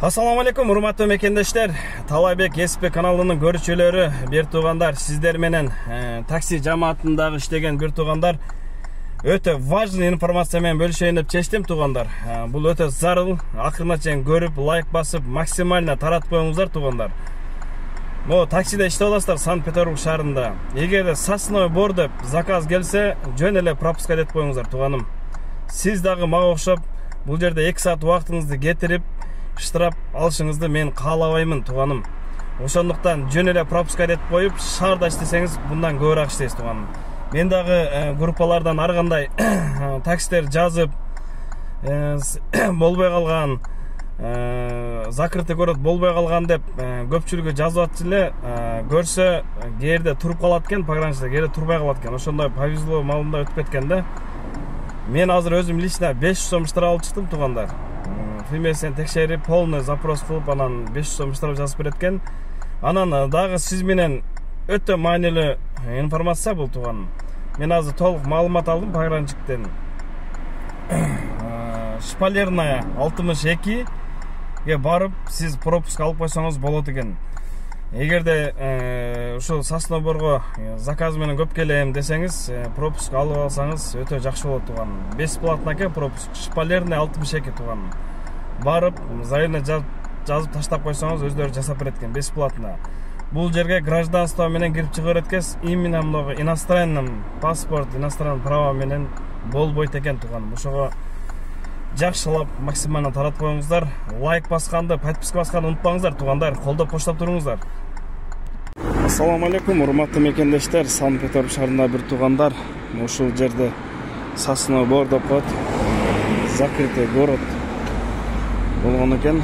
Assalamu алейкум, урматтуу мекендештер. Талайбек СП каналынын көрүүчүлөрү, бир туугандар, сиздер менен такси жамаатындагы иштеген бир туугандар өтө важный информация менен бөлүшөйүн деп чечтим туугандар. Бул өтө зарыл, акырына чейин көрүп, лайк басып, максимально таратып коюңуздар туугандар. Могу таксиде иштеп аласыздар Санкт-Петербург шаарында. Эгер Сосновый Бор деп заказ келсе, жөн эле пропуска деп коюңуздар тууганым. Сиз дагы мага окшоп бул жерде 2 саат убактыңызды кетирип штраф алышыңызды мен каалабаймын тууганым. Ошондуктан жөн эле пропуска деп коюп, шаарда иштесеңиз мындан көбүрөөк иштейсиз тууганым. Мен дагы группалардан ар кандай таксилер жазып болбой калган, закрытый город болбой калган деп көпчүлүгү жазып атчы эле, көрсө кээде туруп калат экен, пограничте кээде турбай калат экен. Ошондой повезло малында өтүп кеткен да. Мен азыр өзүм лично 500 сом штраф алып чыктым туугандар. Фирмесин текшерип, полный запрос кылып, анан 500 сом штраф жазып береткен. Анан дагы сиз менен өтө маанилүү информация бул тууганым. Мен азыр толук маалымат алдым пограничтен. Шпалерная 62ге барып, сиз пропуск алып койсоңуз болот экен. Эгерде ушул Сосновый Борго заказ менен көп келем десеңиз, пропуск алып алсаңыз өтө жакшы болот тууганым. Бесплатно экен пропуск. Шпалерная 62 тууганым. Барып, заявление жазып таштап койсоңуз өздөрү жасап берет экен, бесплатно. Бул жерге гражданство менен кирип чыга берет экенсиз, именно мынагы иностранный паспорт, иностранный право менен болбойт экен тууганым. Ошого жакшылап максимально таратып коюңуздар. Лайк басканды, подписка басканды унутпаңыздар туугандар, колдоп поштап туруңуздар. Ассаламу алейкум, урматтуу мекендештер. Санкт-Петербург шаарында бир туугандар, ушул жерде Сосновый Бор деп коет, закрытый город болгон экен.